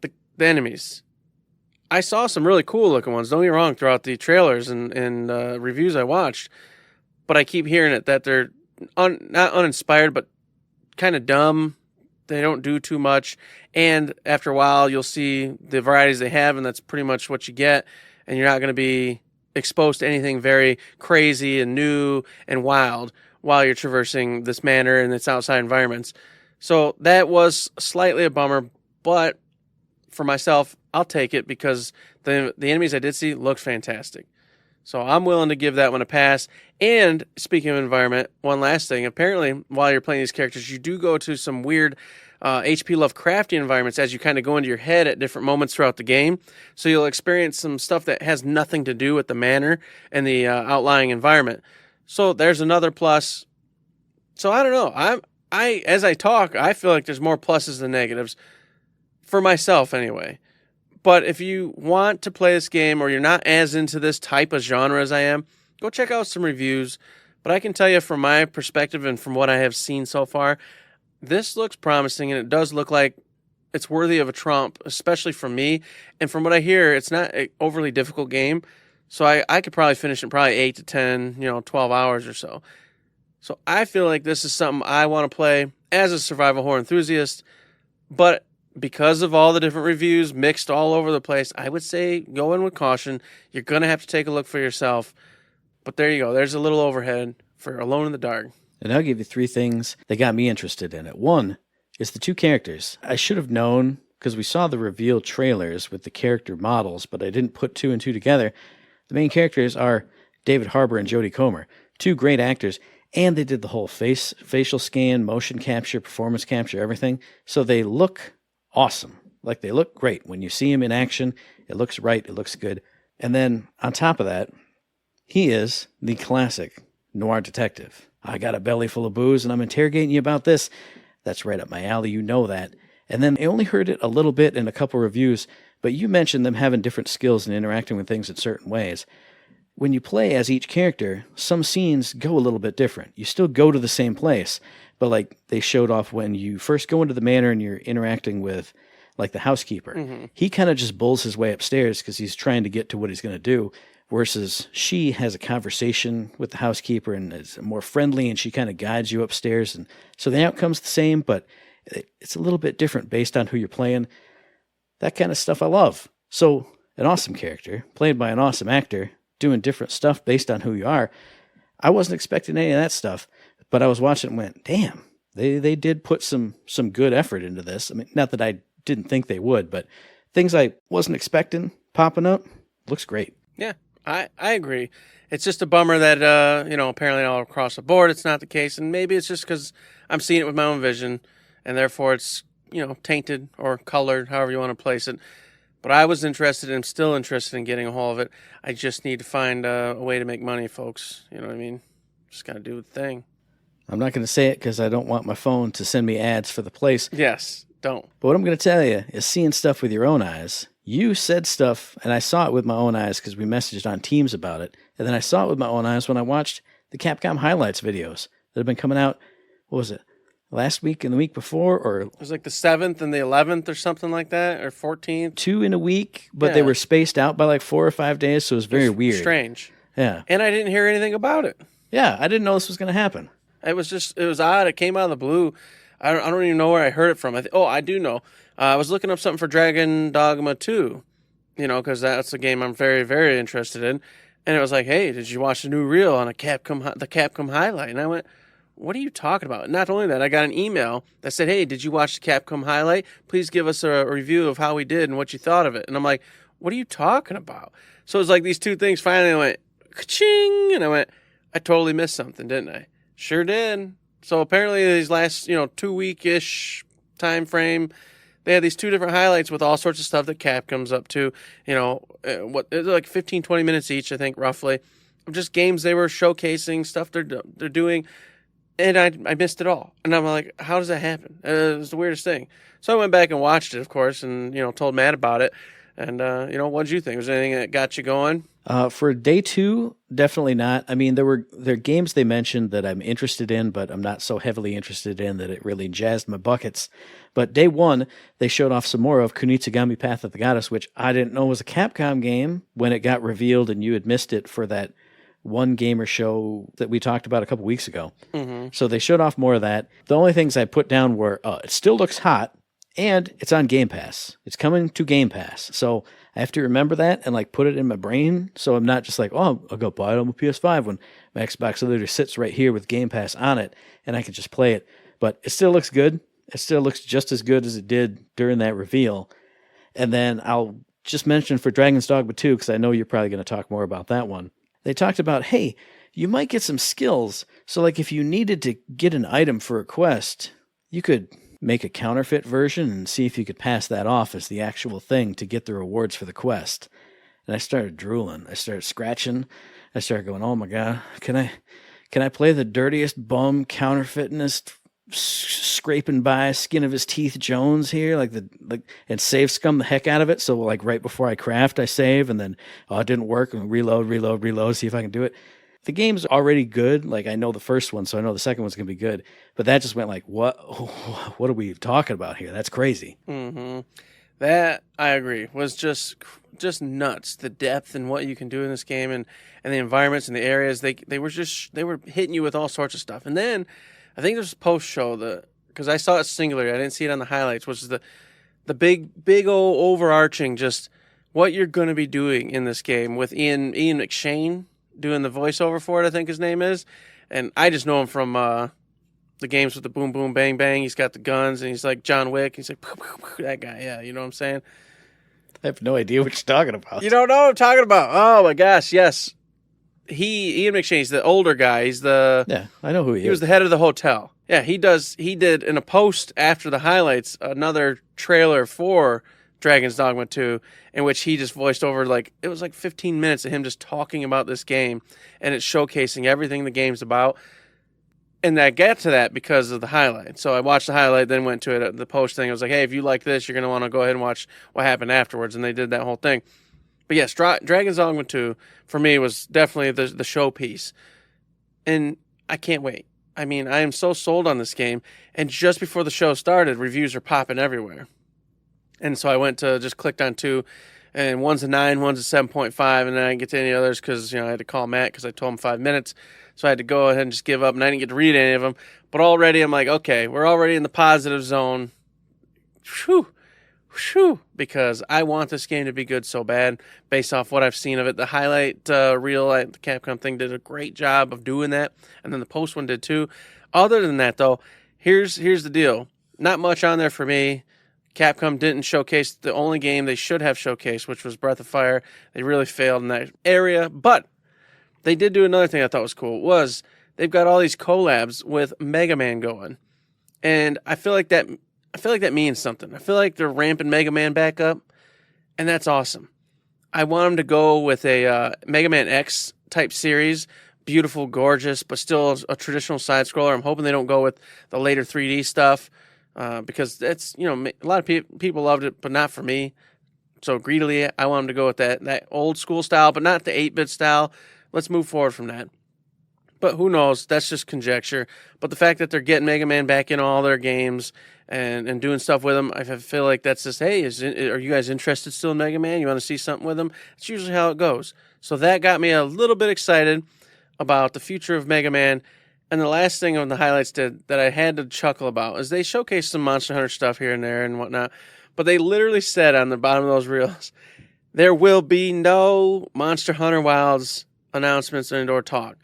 The enemies. I saw some really cool-looking ones, don't get me wrong, throughout the trailers and reviews I watched. But I keep hearing it that they're not uninspired, but kind of dumb. They don't do too much. And after a while, you'll see the varieties they have, and that's pretty much what you get. And you're not going to be exposed to anything very crazy and new and wild while you're traversing this manor and its outside environments. So that was slightly a bummer, but for myself, I'll take it because the enemies I did see looked fantastic. So I'm willing to give that one a pass. And speaking of environment, one last thing. Apparently, while you're playing these characters, you do go to some weird H.P. Lovecraftian environments as you kind of go into your head at different moments throughout the game. So you'll experience some stuff that has nothing to do with the manor and the outlying environment. So there's another plus. So I don't know. As I talk, I feel like there's more pluses than negatives. For myself, anyway. But if you want to play this game or you're not as into this type of genre as I am, go check out some reviews. But I can tell you from my perspective and from what I have seen so far, this looks promising, and it does look like it's worthy of a trump, especially for me. And from what I hear, it's not an overly difficult game. So I could probably finish in probably 8 to 10, 12 hours or so. So I feel like this is something I want to play as a survival horror enthusiast. But because of all the different reviews mixed all over the place, I would say go in with caution. You're going to have to take a look for yourself. But there you go. There's a little overhead for Alone in the Dark. And I'll give you 3 things that got me interested in it. One is the 2 characters. I should have known because we saw the reveal trailers with the character models, but I didn't put 2 and 2 together. The main characters are David Harbour and Jodie Comer, 2 great actors, and they did the whole facial scan, motion capture, performance capture, everything. So they look awesome. Like, they look great. When you see him in action, it looks right, it looks good. And then on top of that, he is the classic noir detective. I got a belly full of booze and I'm interrogating you about this. That's right up my alley, you know that. And then I only heard it a little bit in a couple reviews, but you mentioned them having different skills and interacting with things in certain ways. When you play as each character, some scenes go a little bit different. You still go to the same place, but like they showed off when you first go into the manor and you're interacting with like the housekeeper. Mm-hmm. He kind of just bulls his way upstairs because he's trying to get to what he's going to do, versus she has a conversation with the housekeeper and is more friendly and she kind of guides you upstairs. And so the outcome's the same, but it's a little bit different based on who you're playing. That kind of stuff I love. So an awesome character played by an awesome actor doing different stuff based on who you are. I wasn't expecting any of that stuff, but I was watching and went, damn, they did put some good effort into this. I mean, not that I didn't think they would, but things I wasn't expecting popping up, looks great. Yeah, I agree. It's just a bummer that, apparently all across the board it's not the case, and maybe it's just because I'm seeing it with my own vision, and therefore it's, tainted or colored, however you want to place it. But I was interested and still interested in getting a hold of it. I just need to find a way to make money, folks. You know what I mean? Just got to do the thing. I'm not going to say it because I don't want my phone to send me ads for the place. Yes, don't. But what I'm going to tell you is seeing stuff with your own eyes. You said stuff, and I saw it with my own eyes because we messaged on Teams about it. And then I saw it with my own eyes when I watched the Capcom highlights videos that have been coming out, what was it, last week and the week before? Or it was like the 7th and the 11th or something like that, or 14th. 2 in a week, but they were spaced out by like 4 or 5 days, so it was very weird. Strange. Yeah. And I didn't hear anything about it. Yeah, I didn't know this was going to happen. It was odd. It came out of the blue. I don't even know where I heard it from. I do know. I was looking up something for Dragon Dogma 2, because that's a game I'm very, very interested in. And it was like, hey, did you watch the new reel on the Capcom highlight? And I went, what are you talking about? Not only that, I got an email that said, hey, did you watch the Capcom highlight? Please give us a review of how we did and what you thought of it. And I'm like, what are you talking about? So it's like these two things finally went, ka-ching, and I went, I totally missed something, didn't I? Sure did. So apparently these last, 2-week-ish time frame, they had these two different highlights with all sorts of stuff that Capcom's up to, it was like 15, 20 minutes each, I think, roughly, of just games they were showcasing, stuff they're doing, and I missed it all. And I'm like, how does that happen? It was the weirdest thing. So I went back and watched it, of course, and, told Matt about it. And, what did you think? Was there anything that got you going? For day 2, definitely not. I mean, there are games they mentioned that I'm interested in, but I'm not so heavily interested in that it really jazzed my buckets. But day 1, they showed off some more of Kunitsugami Path of the Goddess, which I didn't know was a Capcom game when it got revealed and you had missed it for that one gamer show that we talked about a couple weeks ago. Mm-hmm. So they showed off more of that. The only things I put down were, it still looks hot, and it's on Game Pass. It's coming to Game Pass. So I have to remember that and put it in my brain. So I'm not just like, oh, I'll go buy it on my PS5 when my Xbox literally sits right here with Game Pass on it and I can just play it. But it still looks good. It still looks just as good as it did during that reveal. And then I'll just mention for Dragon's Dogma 2, because I know you're probably going to talk more about that one. They talked about, hey, you might get some skills. So if you needed to get an item for a quest, you could make a counterfeit version and see if you could pass that off as the actual thing to get the rewards for the quest. And I started drooling. I started scratching. I started going, oh my God, can I play the dirtiest bum counterfeitingest scraping by skin of his teeth Jones here, and save scum the heck out of it? So right before I craft, I save, and then it didn't work, and reload, see if I can do it. The game's already good. I know the first one, so I know the second one's going to be good. But that just went what are we talking about here? That's crazy. Mm-hmm. That, I agree, was just nuts. The depth and what you can do in this game and the environments and the areas, they were hitting you with all sorts of stuff. And then I think there's a post-show, because I saw it singularly. I didn't see it on the highlights, which is the big old overarching, just what you're going to be doing in this game with Ian McShane doing the voiceover for it, I think his name is. And I just know him from the games with the boom, boom, bang, bang. He's got the guns, and he's like John Wick. He's like, that guy, yeah, you know what I'm saying? I have no idea what you're talking about. You don't know what I'm talking about? Oh, my gosh, yes. Ian McShane, he's the older guy. Yeah, I know who he is. He was the head of the hotel. Yeah, he did, in a post after the highlights, another trailer for Dragon's Dogma 2, in which he just voiced over, it was 15 minutes of him just talking about this game, and it's showcasing everything the game's about. And I got to that because of the highlight. So I watched the highlight, then went to it, the post thing. I was like, hey, if you like this, you're going to want to go ahead and watch what happened afterwards. And they did that whole thing. But yes, Dragon's Dogma 2, for me, was definitely the showpiece. And I can't wait. I mean, I am so sold on this game. And just before the show started, reviews are popping everywhere. And so I just clicked on 2, and one's a 9, one's a 7.5, and then I didn't get to any others because, I had to call Matt because I told him 5 minutes. So I had to go ahead and just give up, and I didn't get to read any of them. But already I'm like, okay, we're already in the positive zone. Whew, because I want this game to be good so bad based off what I've seen of it. The highlight reel, the Capcom thing did a great job of doing that, and then the post one did too. Other than that, though, here's the deal. Not much on there for me. Capcom didn't showcase the only game they should have showcased, which was Breath of Fire. They really failed in that area, but they did do another thing I thought was cool, was they've got all these collabs with Mega Man going. And I feel like that means something. I feel like they're ramping Mega Man back up, and that's awesome. I want them to go with a Mega Man X type series, beautiful, gorgeous, but still a traditional side scroller. I'm hoping they don't go with the later 3D stuff. Because that's, a lot of people loved it, but not for me. So greedily, I want them to go with that old school style, but not the 8-bit style. Let's move forward from that. But who knows? That's just conjecture. But the fact that they're getting Mega Man back in all their games and doing stuff with them, I feel like that's just, hey, are you guys interested still in Mega Man? You want to see something with them? It's usually how it goes. So that got me a little bit excited about the future of Mega Man. And the last thing on the highlights that I had to chuckle about is they showcased some Monster Hunter stuff here and there and whatnot. But they literally said on the bottom of those reels, there will be no Monster Hunter Wilds announcements and or talk.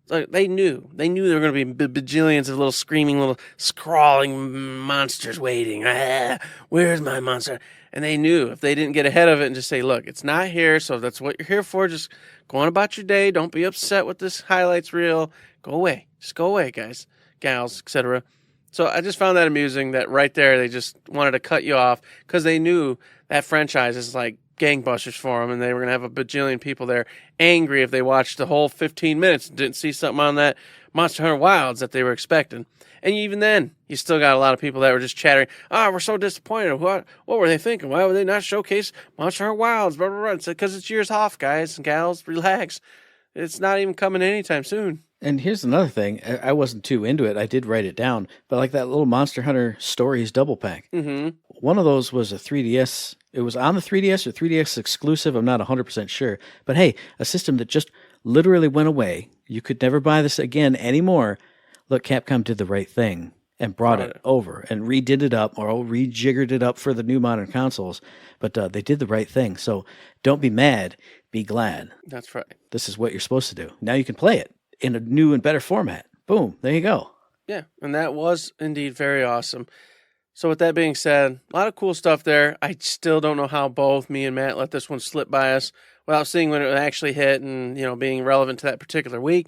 So they knew there were going to be bajillions of little screaming, little scrawling monsters waiting. Where's my monster? And they knew if they didn't get ahead of it and just say, look, it's not here, so if that's what you're here for, just go on about your day. Don't be upset with this highlights reel. Go away. Just go away, guys, gals, etc. So I just found that amusing that right there they just wanted to cut you off because they knew that franchise is like gangbusters for them, and they were going to have a bajillion people there angry if they watched the whole 15 minutes and didn't see something on that Monster Hunter Wilds that they were expecting. And even then, you still got a lot of people that were just chattering, we're so disappointed. What were they thinking? Why would they not showcase Monster Hunter Wilds? Blah, blah, blah. It's because it's years off, guys and gals. Relax. It's not even coming anytime soon. And here's another thing. I wasn't too into it. I did write it down. But like that little Monster Hunter Stories double pack. Mm-hmm. One of those was a 3DS. It was on the 3DS or 3DS exclusive. I'm not 100% sure. But hey, a system that just literally went away. You could never buy this again anymore. Look, Capcom did the right thing and brought it over and redid it up or rejiggered it up for the new modern consoles. But they did the right thing. So don't be mad. Be glad. That's right. This is what you're supposed to do. Now you can play it in a new and better format. Boom. There you go. Yeah, and that was indeed very awesome. So with that being said, a lot of cool stuff there. I still don't know how both me and Matt let this one slip by us without seeing when it actually hit and, being relevant to that particular week.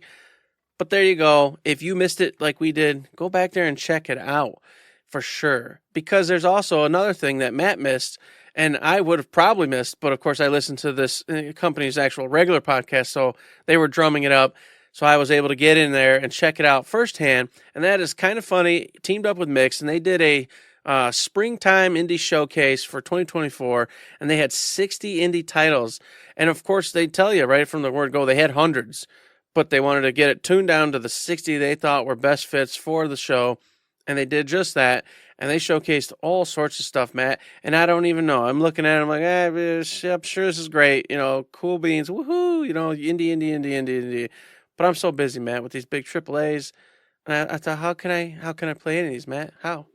But there you go. If you missed it like we did, go back there and check it out for sure. Because there's also another thing that Matt missed, and I would have probably missed, but of course I listened to this company's actual regular podcast, so they were drumming it up. So I was able to get in there and check it out firsthand. And that is Kinda Funny, teamed up with Mix, and they did a springtime indie showcase for 2024, and they had 60 indie titles. And of course, they tell you right from the word go, they had hundreds, but they wanted to get it tuned down to the 60 they thought were best fits for the show. And they did just that. And they showcased all sorts of stuff, Matt. And I don't even know. I'm looking at it, I'm like, I'm sure this is great. Cool beans. Woohoo. Indie. But I'm so busy, Matt, with these big AAAs. And I thought, how can I play any of these, Matt? How?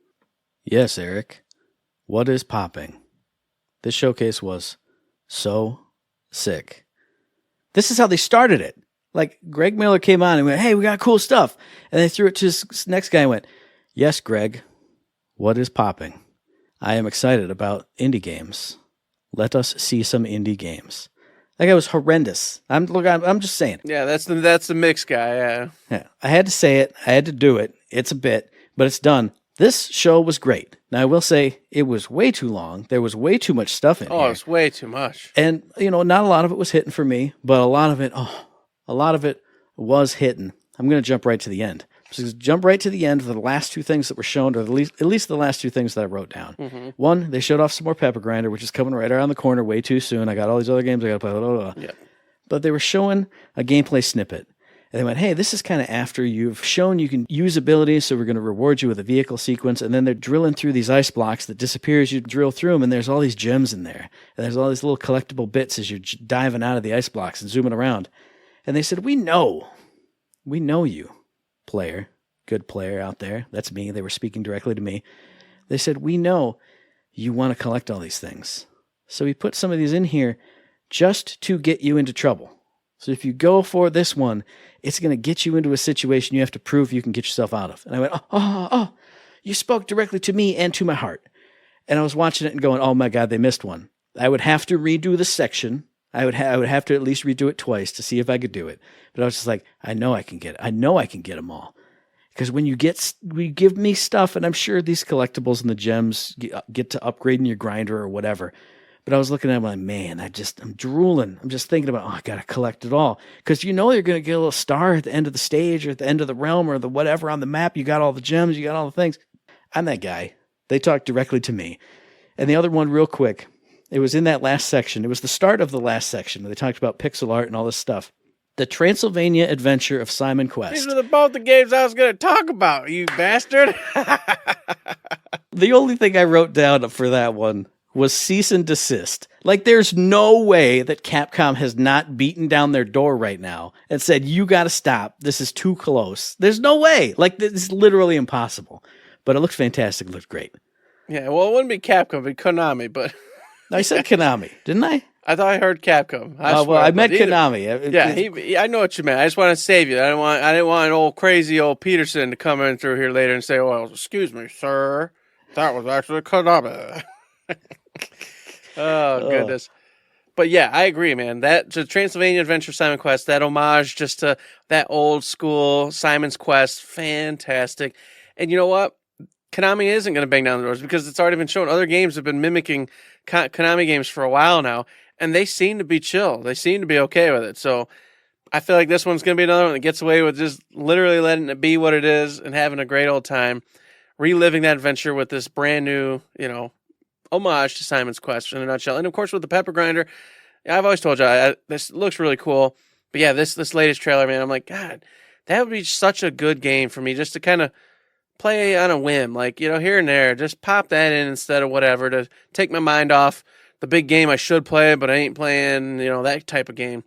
Yes, Eric. What is popping? This showcase was so sick. This is how they started it. Like, Greg Miller came on and went, hey, we got cool stuff. And they threw it to his next guy and went, yes, Greg, what is popping? I am excited about indie games. Let us see some indie games. That guy was horrendous. I'm just saying. Yeah, that's the Mix guy, Yeah. I had to say it. I had to do it. It's a bit, but it's done. This show was great. Now, I will say it was way too long. There was way too much stuff in here. Oh, it's way too much. And, not a lot of it was hitting for me, but a lot of it was hitting. I'm going to jump right to the end. So jump right to the end for the last two things that were shown, or at least the last two things that I wrote down. Mm-hmm. One, they showed off some more Pepper Grinder, which is coming right around the corner way too soon. I got all these other games I got to play. Blah, blah, blah. Yeah. But they were showing a gameplay snippet. And they went, hey, this is kind of after you've shown you can use abilities, so we're going to reward you with a vehicle sequence. And then they're drilling through these ice blocks that disappear as you drill through them, and there's all these gems in there. And there's all these little collectible bits as you're diving out of the ice blocks and zooming around. And they said, we know you, player, good player out there. That's me. They were speaking directly to me. They said, we know you want to collect all these things. So we put some of these in here just to get you into trouble. So if you go for this one, it's going to get you into a situation you have to prove you can get yourself out of. And I went, oh, you spoke directly to me and to my heart. And I was watching it and going, oh my God, they missed one. I would have to redo the section. I would have to at least redo it twice to see if I could do it. But I was just like, I know I can get it. I know I can get them all. Because when you give me stuff, and I'm sure these collectibles and the gems get to upgrading your grinder or whatever. But I was looking at it, I'm like, man, I'm drooling. I'm just thinking about, I got to collect it all. Because you're going to get a little star at the end of the stage or at the end of the realm or the whatever on the map. You got all the gems, you got all the things. I'm that guy. They talked directly to me. And the other one, real quick, it was in that last section. It was the start of the last section where they talked about pixel art and all this stuff. The Transylvania Adventure of Simon Quest. These are both the games I was going to talk about, you bastard. The only thing I wrote down for that one was cease and desist. Like, there's no way that Capcom has not beaten down their door right now and said, you got to stop. This is too close. There's no way. Like, this is literally impossible. But it looks fantastic. It looks great. Yeah, well, it wouldn't be Capcom, it'd be Konami, but... I said Konami, didn't I? I thought I heard Capcom. I meant Konami. I know what you meant. I just want to save you. I didn't want old crazy old Peterson to come in through here later and say, "Well, excuse me, sir, that was actually Konami." Oh goodness. But yeah, I agree, man. That the Transylvania Adventure Simon Quest, that homage just to that old school Simon's Quest, fantastic. And you know what? Konami isn't going to bang down the doors because it's already been shown. Other games have been mimicking Konami games for a while now, and they seem to be chill. They seem to be okay with it. So I feel like this one's going to be another one that gets away with just literally letting it be what it is and having a great old time, reliving that adventure with this brand new, homage to Simon's Quest in a nutshell. And of course, with the pepper grinder, I've always told you this looks really cool. But yeah, this latest trailer, man, I'm like, God, that would be such a good game for me just to kind of play on a whim, like, here and there. Just pop that in instead of whatever to take my mind off the big game I should play, but I ain't playing, that type of game.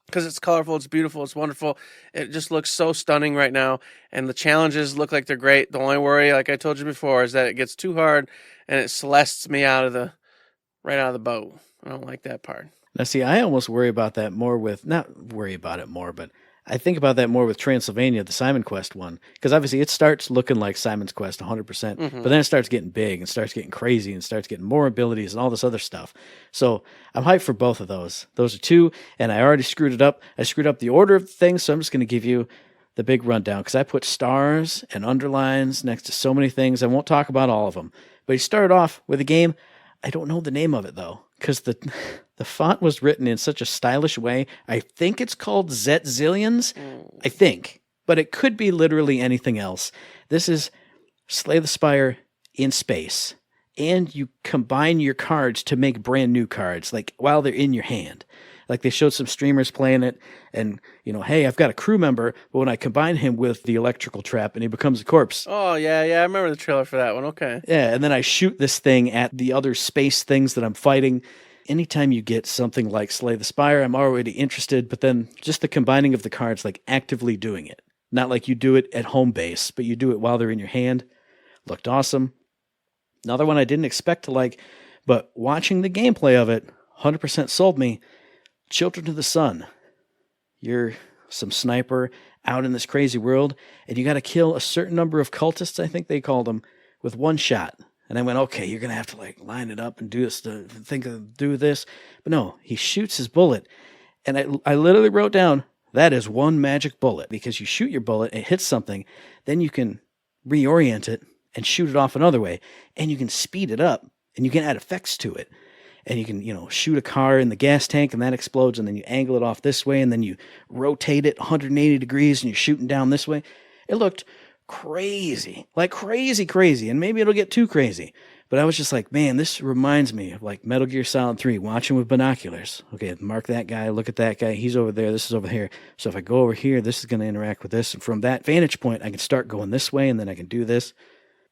Because it's colorful, it's beautiful, it's wonderful. It just looks so stunning right now. And the challenges look like they're great. The only worry, like I told you before, is that it gets too hard and it Celestes me right out of the boat. I don't like that part. Now, see, I almost worry about that more not worry about it more, but I think about that more with Transylvania, the Simon Quest one, because obviously it starts looking like Simon's Quest 100%, but then it starts getting big and starts getting crazy and starts getting more abilities and all this other stuff. So I'm hyped for both of those. Those are two, and I already screwed it up. I screwed up the order of things, so I'm just going to give you the big rundown, because I put stars and underlines next to so many things. I won't talk about all of them, but he started off with a game. I don't know the name of it, though, because the font was written in such a stylish way. I think it's called Zetzillions. I think. But it could be literally anything else. This is Slay the Spire in space. And you combine your cards to make brand new cards, like while they're in your hand. Like they showed some streamers playing it, and, hey, I've got a crew member, but when I combine him with the electrical trap and he becomes a corpse. Oh, yeah, I remember the trailer for that one. Okay. Yeah, and then I shoot this thing at the other space things that I'm fighting. Anytime you get something like Slay the Spire, I'm already interested, but then just the combining of the cards, like actively doing it. Not like you do it at home base, but you do it while they're in your hand. Looked awesome. Another one I didn't expect to like, but watching the gameplay of it 100% sold me. Children of the Sun. You're some sniper out in this crazy world, and you got to kill a certain number of cultists, I think they called them, with one shot. And I went, okay, you're going to have to line it up and do this. But no, he shoots his bullet. And I literally wrote down, that is one magic bullet, because you shoot your bullet, it hits something, then you can reorient it and shoot it off another way. And you can speed it up, and you can add effects to it. And you can, shoot a car in the gas tank and that explodes, and then you angle it off this way, and then you rotate it 180 degrees and you're shooting down this way. It looked crazy, crazy. And maybe it'll get too crazy. But I was just like, man, this reminds me of Metal Gear Solid 3, watching with binoculars. Okay, mark that guy, look at that guy. He's over there, this is over here. So if I go over here, this is going to interact with this. And from that vantage point, I can start going this way, and then I can do this.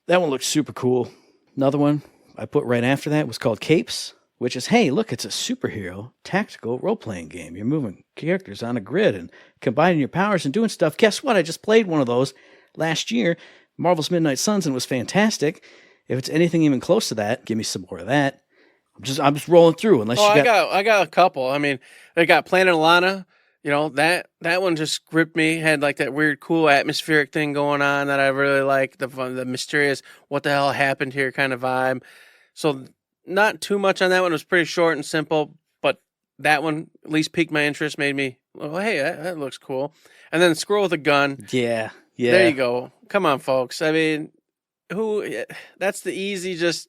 That one looks super cool. Another one I put right after that was called Capes, which is, hey, look, it's a superhero tactical role-playing game. You're moving characters on a grid and combining your powers and doing stuff. Guess what? I just played one of those last year, Marvel's Midnight Suns, and it was fantastic. If it's anything even close to that, give me some more of that. I'm just rolling through. Unless I got a couple. I mean, they got Planet Alana. That one just gripped me. Had that weird, cool atmospheric thing going on that I really like. The mysterious, what the hell happened here kind of vibe. So not too much on that one. It was pretty short and simple, but that one at least piqued my interest, made me, hey, that looks cool. And then Squirrel with a Gun. Yeah. There you go. Come on, folks. I mean, that's the easy, just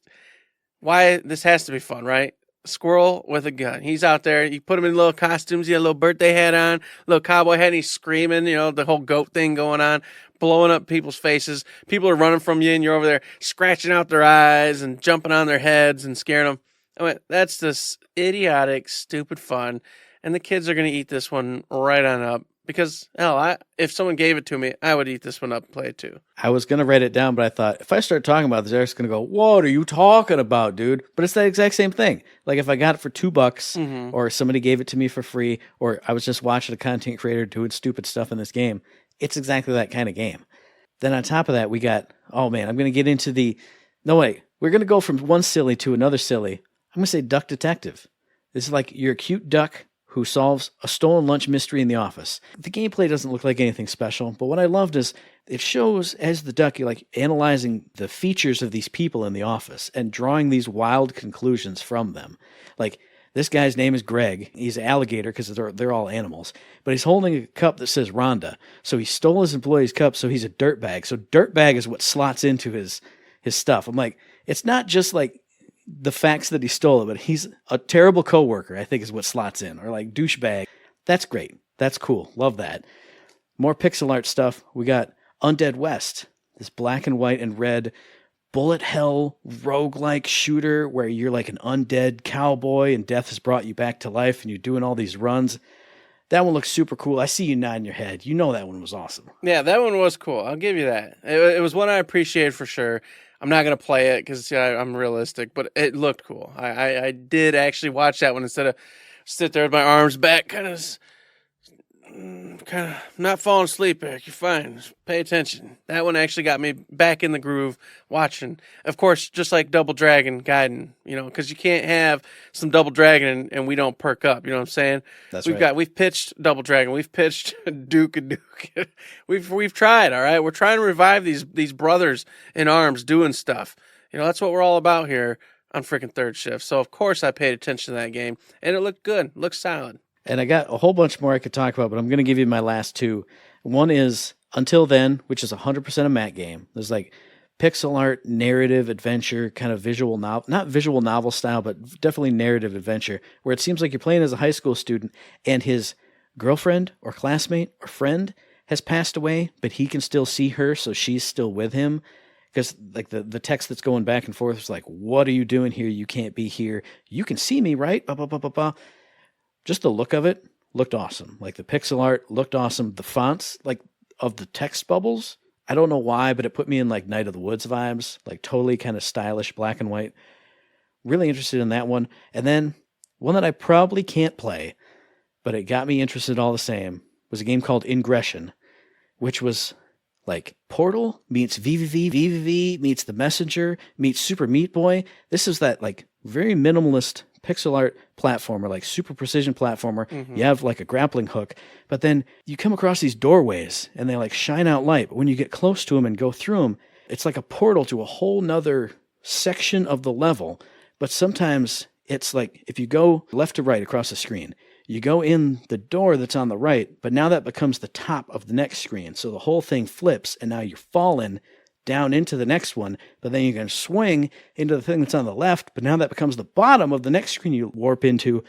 why this has to be fun, right? Squirrel with a gun. He's out there. You put him in little costumes. He had a little birthday hat on, little cowboy hat. And he's screaming, the whole goat thing going on, blowing up people's faces. People are running from you, and you're over there scratching out their eyes and jumping on their heads and scaring them. I mean, that's just idiotic, stupid fun. And the kids are going to eat this one right on up. Because, hell, if someone gave it to me, I would eat this one up and play it too. I was going to write it down, but I thought, if I start talking about this, Eric's going to go, what are you talking about, dude? But it's that exact same thing. Like, if I got it for $2, or somebody gave it to me for free, or I was just watching a content creator doing stupid stuff in this game, it's exactly that kind of game. Then on top of that, we got, I'm going to get into we're going to go from one silly to another silly. I'm going to say Duck Detective. It's like you're a cute duck who solves a stolen lunch mystery in the office. The gameplay doesn't look like anything special, but what I loved is it shows as the duck, you're like analyzing the features of these people in the office and drawing these wild conclusions from them. Like, this guy's name is Greg. He's an alligator because they're all animals. But he's holding a cup that says Rhonda. So he stole his employee's cup, so he's a dirtbag. So dirtbag is what slots into his stuff. I'm like, it's not just like the facts that he stole it, but he's a terrible coworker, I think is what slots in. Or like douchebag. That's great. That's cool. Love that. More pixel art stuff. We got Undead West. This black and white and red bullet hell roguelike shooter where you're like an undead cowboy and death has brought you back to life and you're doing all these runs. That one looks super cool. I see you nodding your head. You know that one was awesome. Yeah, that one was cool. I'll give you that. It was one I appreciated for sure. I'm not going to play it because I'm realistic, but it looked cool. I did actually watch that one instead of sit there with my arms back, kind of not falling asleep, Eric. You're fine. Just pay attention. That one actually got me back in the groove watching. Of course, just like Double Dragon guiding, because you can't have some Double Dragon and we don't perk up. You know what I'm saying? That's We've pitched Double Dragon. We've pitched Duke and Duke. We've tried. All right, we're trying to revive these brothers in arms doing stuff. That's what we're all about here on freaking Third Shift. So of course I paid attention to that game, and it looked good. It looked solid. And I got a whole bunch more I could talk about, but I'm going to give you my last two. One is Until Then, which is 100% a Matt game. There's like pixel art, narrative, adventure, kind of visual novel, not visual novel style, but definitely narrative adventure, where it seems like you're playing as a high school student and his girlfriend or classmate or friend has passed away, but he can still see her, so she's still with him. Because like the text that's going back and forth is like, what are you doing here? You can't be here. You can see me, right? Blah, blah, blah, blah, blah. Just the look of it looked awesome. Like the pixel art looked awesome. The fonts, like of the text bubbles, I don't know why, but it put me in like Night of the Woods vibes, like totally kind of stylish black and white. Really interested in that one. And then one that I probably can't play, but it got me interested all the same, was a game called Ingression, which was like Portal meets VVV meets The Messenger meets Super Meat Boy. This is that like very minimalist pixel art platformer, like super precision platformer. Mm-hmm. You have like a grappling hook, but then you come across these doorways and they like shine out light. But when you get close to them and go through them, it's like a portal to a whole nother section of the level. But sometimes it's like if you go left to right across the screen, you go in the door that's on the right, but now that becomes the top of the next screen. So the whole thing flips and now you're falling down into the next one, but then you can swing into the thing that's on the left, but now that becomes the bottom of the next screen you warp into.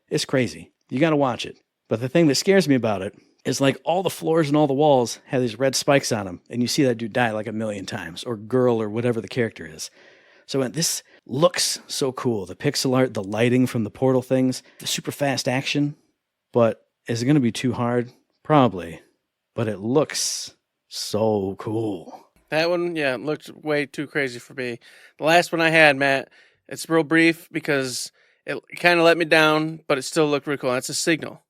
It's crazy. You got to watch it. But the thing that scares me about it is like all the floors and all the walls have these red spikes on them, and you see that dude die like 1,000,000 times, or girl, or whatever the character is. So this looks so cool. The pixel art, the lighting from the portal things, the super fast action. But is it going to be too hard? Probably. But it looks so cool. That one, yeah, looked way too crazy for me. The last one I had, Matt, it's real brief because it kind of let me down, but it still looked really cool. That's A Signal.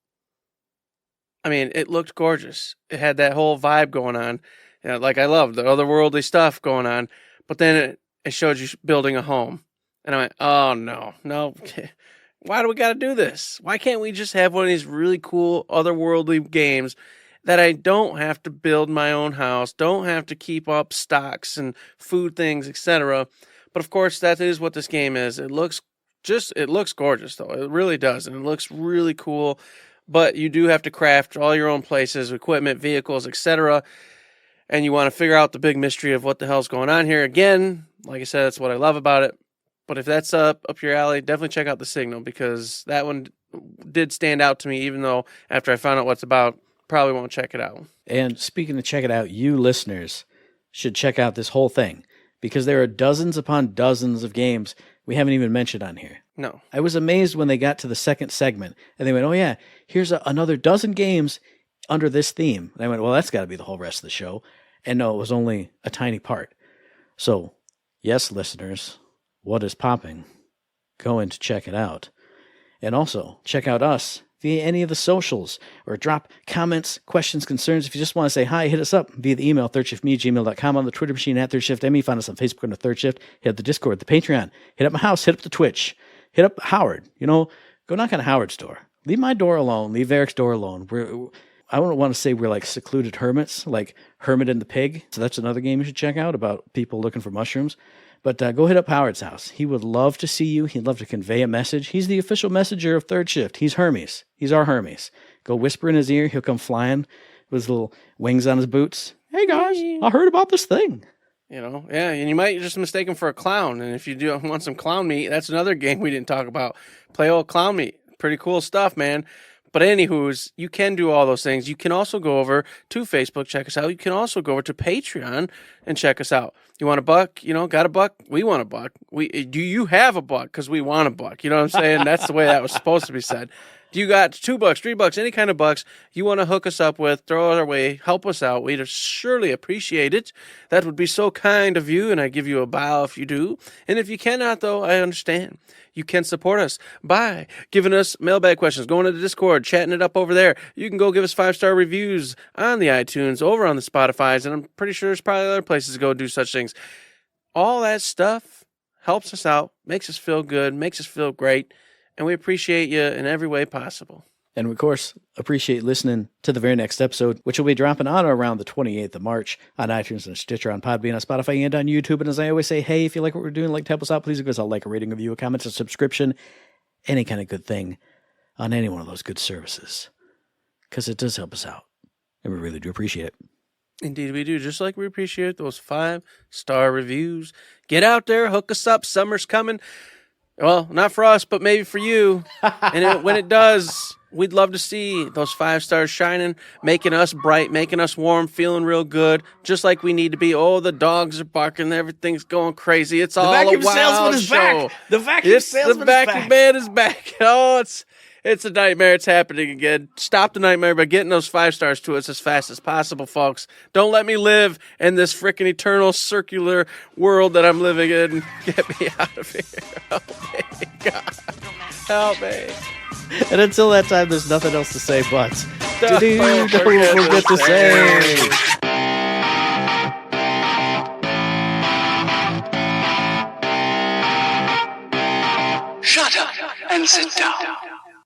I mean, it looked gorgeous. It had that whole vibe going on. Like I love the otherworldly stuff going on. But then it showed you building a home. And I went, oh, no. Why do we got to do this? Why can't we just have one of these really cool otherworldly games that I don't have to build my own house, don't have to keep up stocks and food things, etc. But of course, that is what this game is. It looks gorgeous, though. It really does, and it looks really cool. But you do have to craft all your own places, equipment, vehicles, etc. And you want to figure out the big mystery of what the hell's going on here. Again, like I said, that's what I love about it. But if that's up your alley, definitely check out The Signal, because that one did stand out to me, even though after I found out what it's about, probably won't check it out. And speaking of check it out, you listeners should check out this whole thing, because there are dozens upon dozens of games we haven't even mentioned on here. No. I was amazed when they got to the second segment and they went, oh yeah, here's another dozen games under this theme. And I went, well, that's got to be the whole rest of the show. And no, it was only a tiny part. So, yes, listeners, what is popping? Go in to check it out. And also, check out us via any of the socials, or drop comments, questions, concerns. If you just want to say hi, hit us up via the email, thirdshiftme@gmail.com, on the Twitter machine @ThirdShiftME. Find us on Facebook under Third Shift. Hit up the Discord, the Patreon. Hit up my house. Hit up the Twitch. Hit up Howard. go knock on Howard's door. Leave my door alone. Leave Eric's door alone. I don't want to say we're like secluded hermits, like Hermit and the Pig. So that's another game you should check out about people looking for mushrooms. But go hit up Howard's house. He would love to see you. He'd love to convey a message. He's the official messenger of Third Shift. He's Hermes. He's our Hermes. Go whisper in his ear. He'll come flying with his little wings on his boots. Hey, guys, I heard about this thing. You know, yeah, and you might just mistake him for a clown. And if you do want some clown meat, that's another game we didn't talk about. Play old clown meat. Pretty cool stuff, man. But anywho's, you can do all those things. You can also go over to Facebook, check us out. You can also go over to Patreon and check us out. You want a buck? You know, got a buck? We want a buck. Do you have a buck? Because we want a buck. You know what I'm saying? That's the way that was supposed to be said. Do you got $2, $3, any kind of bucks you want to hook us up with, throw it our way, help us out? We'd surely appreciate it. That would be so kind of you, and I give you a bow if you do. And if you cannot, though, I understand. You can support us by giving us mailbag questions, going to the Discord, chatting it up over there. You can go give us 5-star reviews on the iTunes, over on the Spotifys, and I'm pretty sure there's probably other places to go do such things. All that stuff helps us out, makes us feel good, makes us feel great, and we appreciate you in every way possible. And, of course, appreciate listening to the very next episode, which will be dropping on or around the 28th of March on iTunes and Stitcher, on Podbean, on Spotify, and on YouTube. And as I always say, hey, if you like what we're doing, like to help us out, please give us a like, a rating, a review, a comment, a subscription, any kind of good thing on any one of those good services. Because it does help us out, and we really do appreciate it. Indeed we do, just like we appreciate those 5-star reviews. Get out there, hook us up, summer's coming. Well, not for us, but maybe for you. And when it does, we'd love to see those 5 stars shining, making us bright, making us warm, feeling real good, just like we need to be. Oh, the dogs are barking, everything's going crazy. It's all a wild show. Back. The vacuum salesman is back. The vacuum man is back. Oh, it's a nightmare. It's happening again. Stop the nightmare by getting those 5 stars to us as fast as possible, folks. Don't let me live in this freaking eternal circular world that I'm living in. Get me out of here. Help me, God. Help me. And until that time, there's nothing else to say but Don't forget to say. Shut up and sit down.